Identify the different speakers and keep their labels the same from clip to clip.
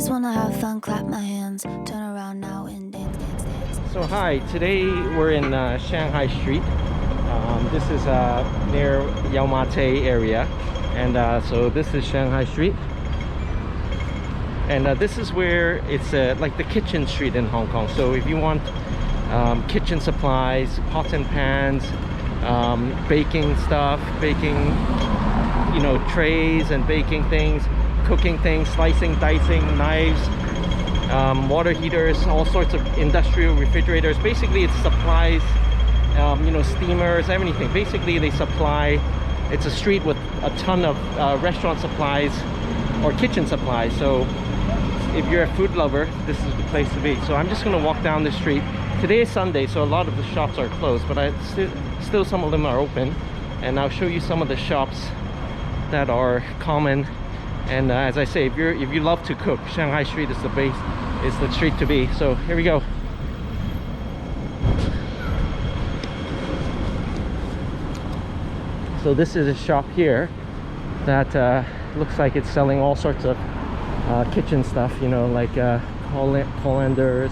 Speaker 1: just wanna have fun, clap my hands, turn around now and dance, dance, dance.
Speaker 2: So hi, today we're in Shanghai Street. This is near Yau Ma Tei area, and so this is Shanghai Street, and this is where it's like the kitchen street in Hong Kong. So if you want kitchen supplies, pots and pans, baking stuff, baking, you know, trays and baking things, cooking things, slicing, dicing, knives, water heaters, all sorts of industrial refrigerators. Basically it supplies you know, steamers, everything. Basically they supply, it's a street with a ton of restaurant supplies or kitchen supplies. So if you're a food lover, this is the place to be. So I'm just going to walk down the street. Today is Sunday, so a lot of the shops are closed, but still some of them are open, and I'll show you some of the shops that are common. And as I say, if you love to cook, Shanghai Street is the street to be. So here we go. So this is a shop here that looks like it's selling all sorts of kitchen stuff, you know, like colanders,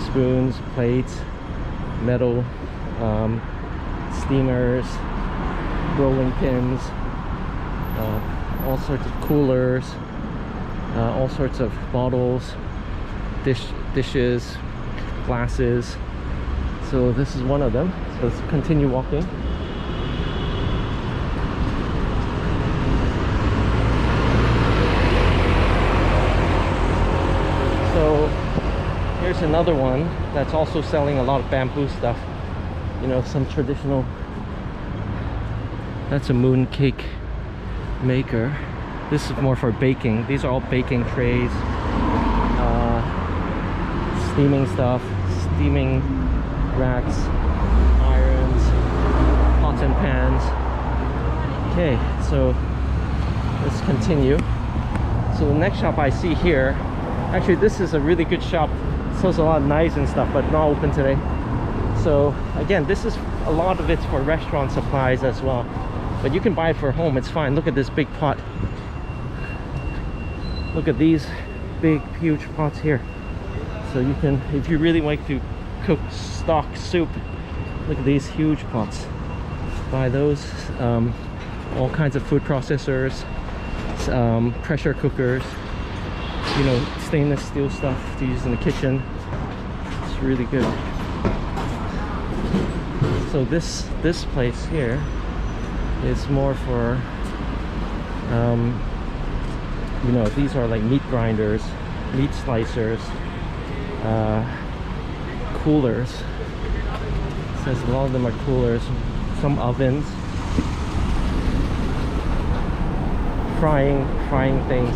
Speaker 2: spoons, plates, metal, steamers, rolling pins, all sorts of coolers, all sorts of bottles, dishes, glasses. So this is one of them. So let's continue walking. So here's another one that's also selling a lot of bamboo stuff, you know, some traditional. That's a moon cake maker. This is more for baking. These are all baking trays, steaming stuff, steaming racks, irons, pots and pans. Okay, so let's continue. So the next shop I see here, actually this is a really good shop. It sells a lot of knives and stuff, but not open today. So again, this is a lot of it's for restaurant supplies as well, but you can buy it for home. It's fine. Look at this big pot. Look at these big huge pots here. So you can, if you really like to cook stock, soup, look at these huge pots. Buy those. All kinds of food processors, pressure cookers, you know, stainless steel stuff to use in the kitchen. It's really good. So this place here is more for you know, these are like meat grinders, meat slicers, coolers. It says a lot of them are coolers, some ovens, frying things.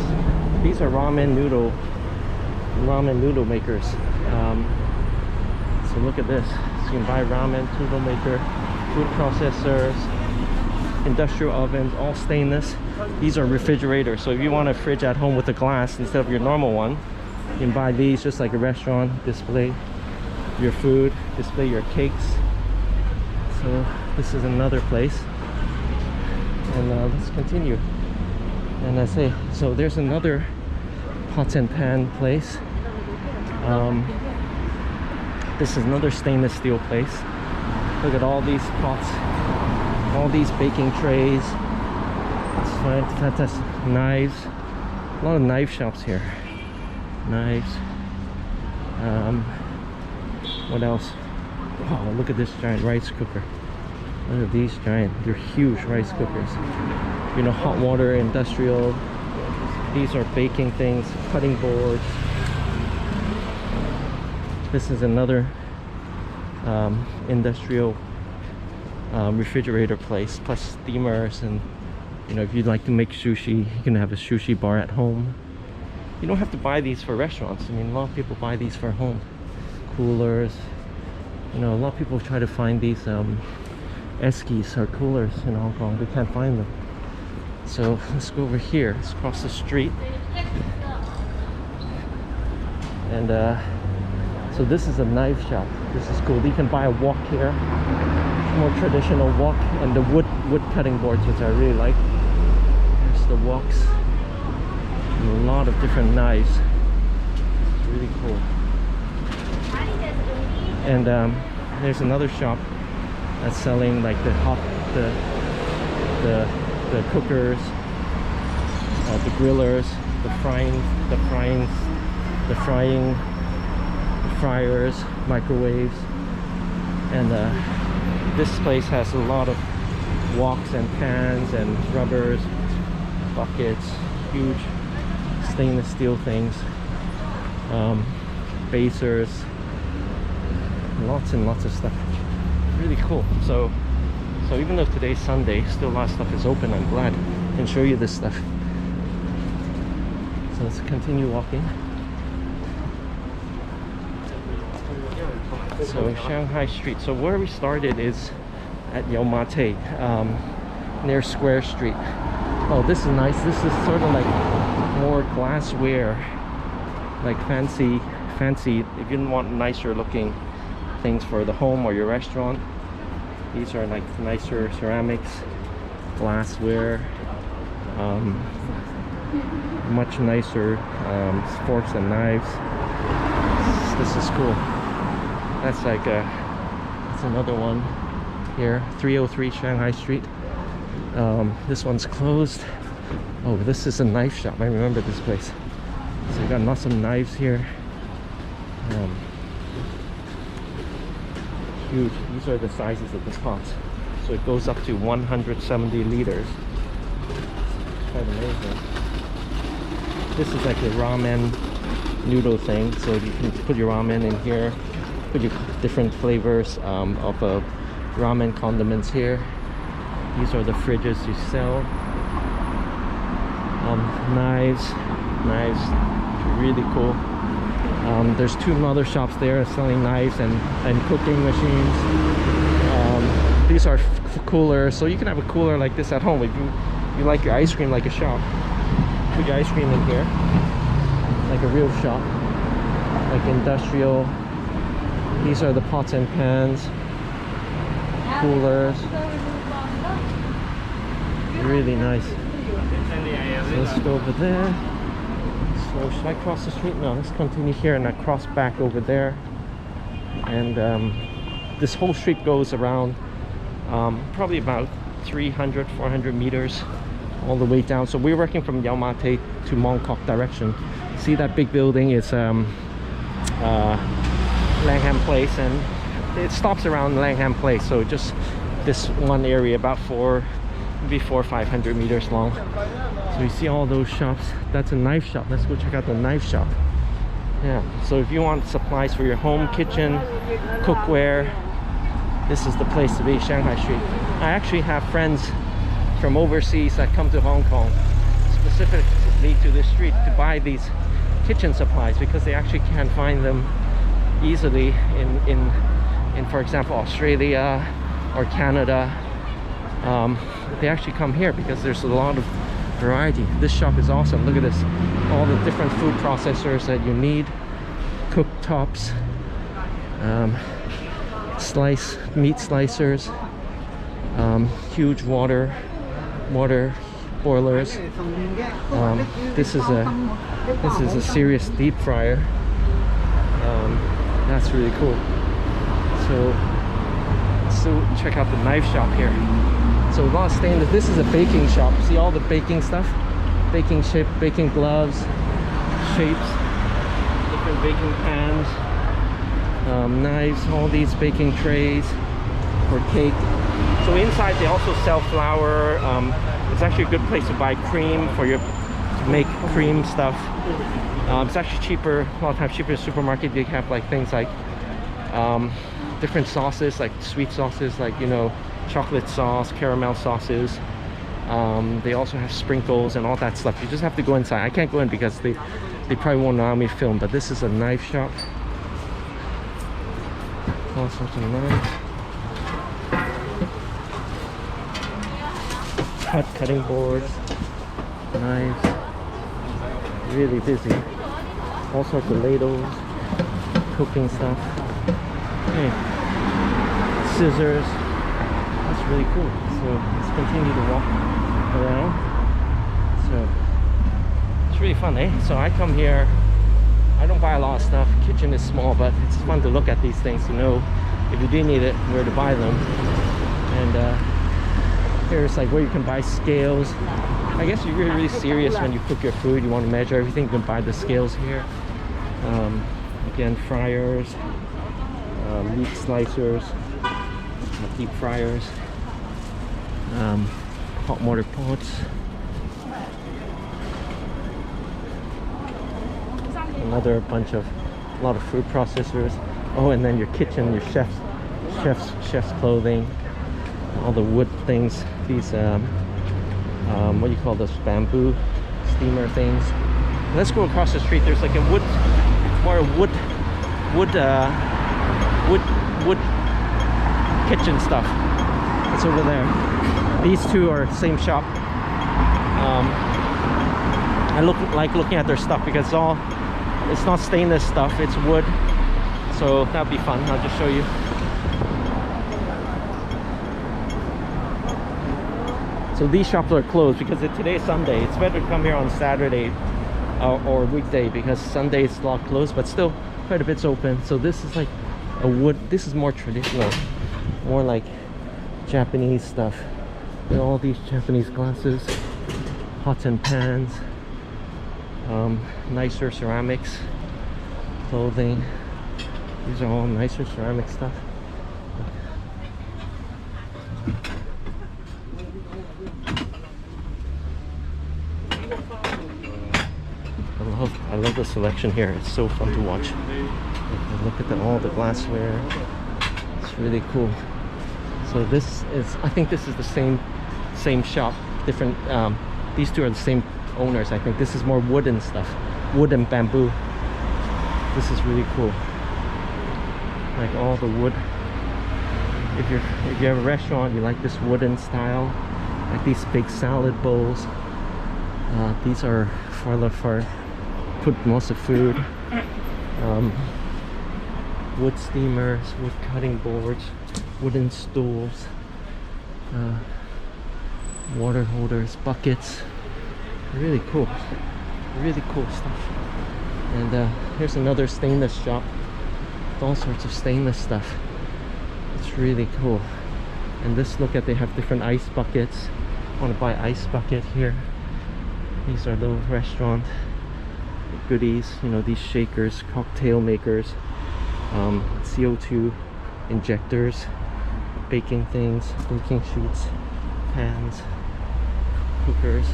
Speaker 2: These are ramen noodle makers. So look at this. So you can buy ramen noodle maker, food processors, industrial ovens, all stainless. These are refrigerators. So if you want a fridge at home with a glass instead of your normal one, you can buy these just like a restaurant. Display your food, display your cakes. So this is another place, and let's continue. And I say, so there's another pots and pan place. This is another stainless steel place. Look at all these pots, all these baking trays. It's fantastic. Knives, a lot of knife shops here. Knives. What else? Wow, look at this giant rice cooker. Look at these giant, they're huge rice cookers. You know, hot water, industrial. These are baking things, cutting boards. This is another industrial refrigerator place, plus steamers. And you know, if you'd like to make sushi, you can have a sushi bar at home. You don't have to buy these for restaurants. I mean, a lot of people buy these for home. Coolers. You know, a lot of people try to find these eskies or coolers in Hong Kong. They can't find them. So let's go over here. Let's cross the street. And so this is a knife shop. This is cool. You can buy a wok here, more traditional wok, and the wood cutting boards, which I really like. There's the woks. And a lot of different knives. It's really cool. And there's another shop that's selling like the cookers, the grillers, the fryers, microwaves. And this place has a lot of woks and pans and rubbers, buckets, huge stainless steel things, basers, lots and lots of stuff. Really cool. So even though today's Sunday, still a lot of stuff is open. I'm glad I can show you this stuff. So let's continue walking. So Shanghai Street. So where we started is at Yaomate, near Square Street. Oh, this is nice. This is sort of like more glassware, like fancy. If you didn't want nicer looking things for the home or your restaurant, these are like nicer ceramics, glassware, much nicer forks and knives. This is cool. That's like that's another one here, 303 Shanghai Street. This one's closed. Oh, this is a knife shop. I remember this place. So you got lots of knives here. Huge. These are the sizes of the pots. So it goes up to 170 liters. It's quite amazing. This is like a ramen noodle thing. So you can put your ramen in here. Put your different flavors of ramen condiments here. These are the fridges you sell. Knives, really cool. There's two other shops there selling knives and cooking machines. These are coolers, so you can have a cooler like this at home if you like your ice cream like a shop. Put your ice cream in here, like a real shop, like industrial. These are the pots and pans, coolers. Really nice. So let's go over there. So should I cross the street? No, let's continue here and I cross back over there. And this whole street goes around probably about 300-400 meters all the way down. So we're working from Yaomate to Mongkok direction. See that big building? It's Langham Place, and it stops around Langham Place. So just this one area, about maybe 400 or 500 meters long. So you see all those shops. That's a knife shop. Let's go check out the knife shop. Yeah, so if you want supplies for your home, kitchen, cookware, this is the place to be, Shanghai Street. I actually have friends from overseas that come to Hong Kong specifically to this street to buy these kitchen supplies because they actually can't find them easily in for example, Australia or Canada. They actually come here because there's a lot of variety. This shop is awesome. Look at this, all the different food processors that you need, cooktops, meat slicers, huge water boilers. This is a serious deep fryer. That's really cool. So check out the knife shop here. So a lot of stainless. This is a baking shop. See all the baking stuff, baking gloves, shapes, different baking pans, knives, all these baking trays for cake. So inside they also sell flour. It's actually a good place to buy cream to make cream stuff. It's actually cheaper, a lot of times cheaper in the supermarket. They have like things like different sauces, like sweet sauces, like, you know, chocolate sauce, caramel sauces. They also have sprinkles and all that stuff. You just have to go inside. I can't go in because they probably won't allow me to film, but this is a knife shop. All sorts of knives. Cutting boards, knives. Really busy. All sorts of ladles, cooking stuff. Hey, scissors. That's really cool. So let's continue to walk around. So really fun, eh? So I come here, I don't buy a lot of stuff. Kitchen is small, but it's fun to look at these things to know if you do need it, where to buy them. And here's like where you can buy scales. I guess you're really serious when you cook your food. You want to measure everything, you can buy the scales here. Again, fryers, meat slicers, deep fryers, hot water pots, another bunch of a lot of food processors. Oh, and then your kitchen, your chef's clothing, all the wood things. These what do you call those, bamboo steamer things. Let's go across the street. There's like a wood kitchen stuff. It's over there. These two are same shop. I like looking at their stuff because it's not stainless stuff, it's wood. So that'll be fun. I'll just show you. So these shops are closed because today's Sunday. It's better to come here on Saturday or weekday because Sunday is a lot closed, but still quite a bit's open. So this is like a wood. This is more traditional, more like Japanese stuff. There are all these Japanese glasses, pots and pans, nicer ceramics, clothing. These are all nicer ceramic stuff. I love the selection here. It's so fun to watch. Look at all the glassware. It's really cool. So this is, I think this is the same shop. Different. These two are the same owners. I think this is more wooden stuff, wood and bamboo. This is really cool. Like all the wood. If you have a restaurant, you like this wooden style, like these big salad bowls. These are for put most of food. Wood steamers, wood cutting boards, wooden stools, water holders, buckets. Really cool stuff. And here's another stainless shop with all sorts of stainless stuff. It's really cool. And this, look at, they have different ice buckets. I want to buy ice bucket here. These are little restaurant goodies, you know, these shakers, cocktail makers, CO2 injectors, baking things, baking sheets, pans, cookers.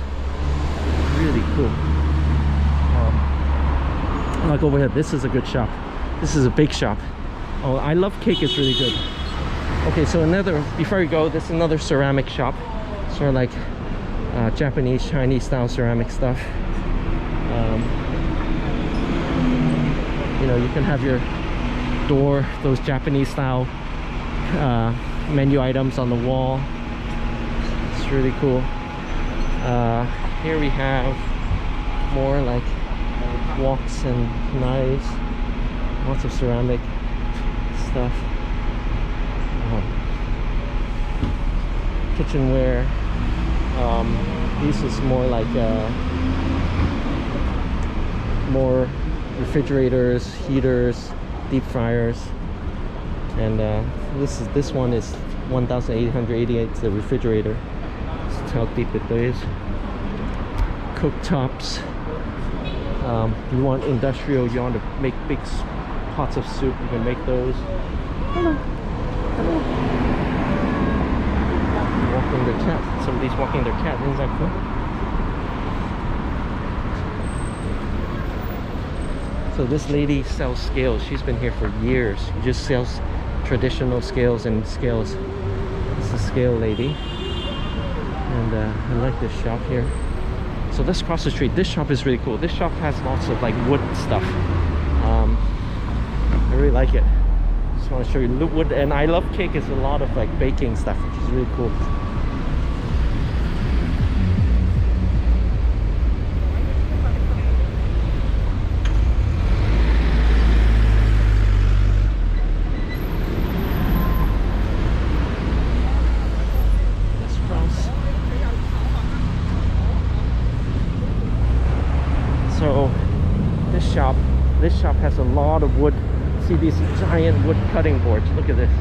Speaker 2: Really cool. Like over here, this is a good shop. This is a big shop. Oh, I love cake. It's really good. Okay, so before we go, this is another ceramic shop. Sort of like Japanese, Chinese style ceramic stuff. You know, you can have your door, those Japanese style menu items on the wall. It's really cool. Here we have more like woks and knives, lots of ceramic stuff, kitchenware. This is more like more refrigerators, heaters, deep fryers, and this one is 1,888. The refrigerator. That's how deep it is. Cooktops. You want industrial, you want to make big pots of soup, you can make those. Hello. Hello. Walking their cat. Somebody's walking their cat. Isn't that cool? So this lady sells scales. She's been here for years. She just sells traditional scales and scales. It's a scale lady. And I like this shop here. So let's cross the street. This shop is really cool. This shop has lots of like wood stuff. I really like it. Just want to show you wood, and I love cake. It's a lot of like baking stuff, which is really cool. This shop has a lot of wood. See these giant wood cutting boards. Look at this.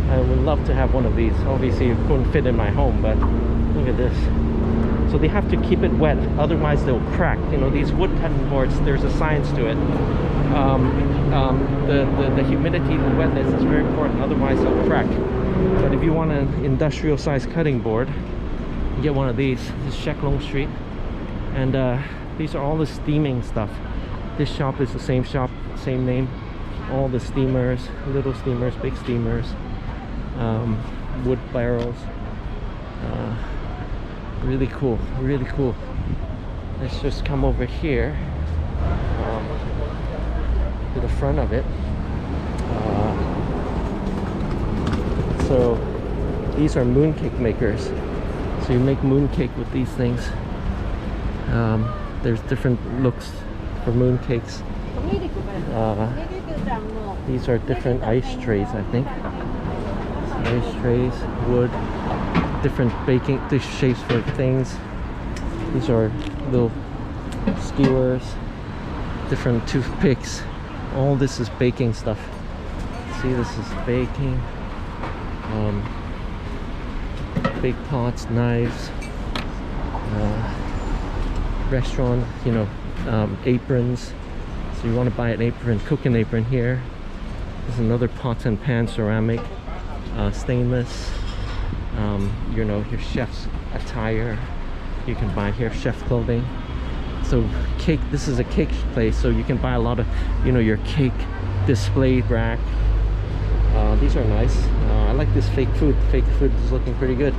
Speaker 2: I would love to have one of these. Obviously it couldn't fit in my home, but look at this. So they have to keep it wet, otherwise they'll crack. You know, these wood cutting boards, there's a science to it. The humidity, the wetness is very important, otherwise they'll crack. But if you want an industrial size cutting board, you get one of these. This is Shek Long Street, and these are all the steaming stuff. This shop is the same shop, same name. All the steamers, little steamers, big steamers, wood barrels. Really cool, really cool. Let's just come over here to the front of it. So these are mooncake makers. So you make mooncake with these things. There's different looks for mooncakes. These are different ice trays, I think. Ice trays, wood, different baking shapes for things. These are little skewers, different toothpicks. All this is baking stuff. See, this is baking. Big pots, knives, restaurant, you know, aprons. So you want to buy an apron, cooking apron here. There's another pots and pans, ceramic, stainless. You know, your chef's attire you can buy here, chef clothing. So cake, this is a cake place, so you can buy a lot of, you know, your cake display rack. These are nice. I like this fake food. Fake food is looking pretty good.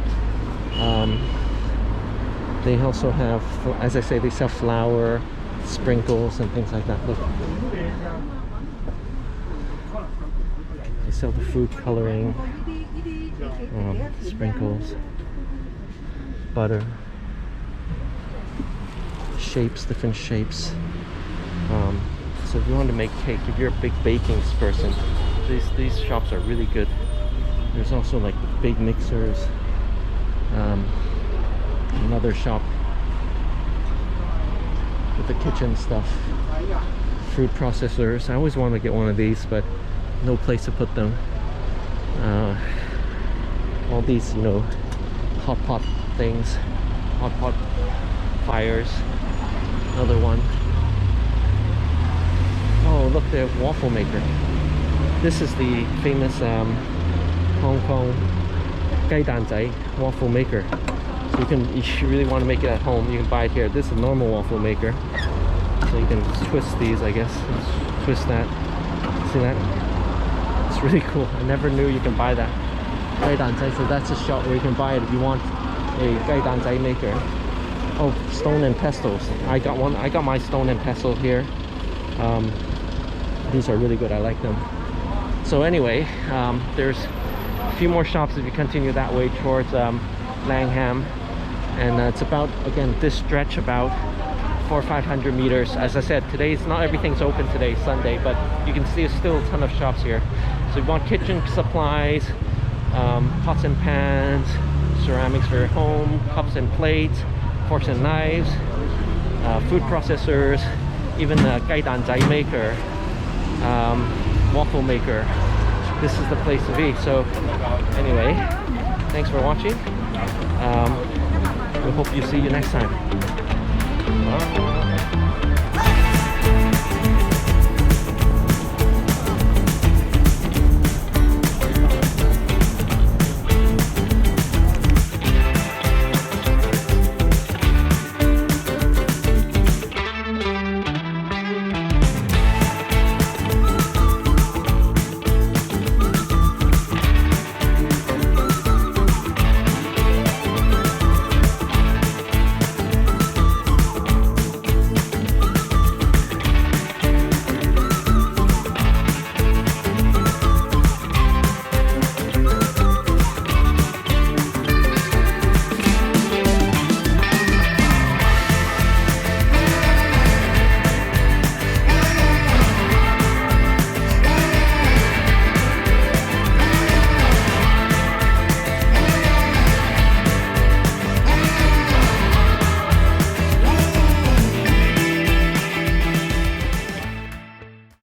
Speaker 2: They also have, as I say, they sell flour, sprinkles and things like that. Look, they sell the food coloring, sprinkles, butter, shapes, different shapes. So if you want to make cake, if you're a big baking person, these shops are really good. There's also like the big mixers. Another shop with the kitchen stuff, food processors. I always want to get one of these, but no place to put them. All these, you know, hot pot things, hot pot fires. Another one. Oh, look, the waffle maker. This is the famous Hong Kong 雞蛋仔 waffle maker. So you can, if you really want to make it at home, you can buy it here. This is a normal waffle maker. So you can twist these, I guess. Twist that. See that? It's really cool. I never knew you can buy that. 雞蛋仔. So that's a shop where you can buy it if you want a 雞蛋仔 maker. Oh, stone and pestles. I got one. I got my stone and pestle here. These are really good. I like them. So anyway, there's a few more shops if you continue that way towards Langham, and it's about, again, this stretch about 400 or 500 meters. As I said, today's not everything's open today, Sunday, but you can see there's still a ton of shops here. So you want kitchen supplies, pots and pans, ceramics for your home, cups and plates, forks and knives, food processors, even a 雞蛋仔 maker, waffle maker. This is the place to be. So anyway, thanks for watching. We hope you see you next time.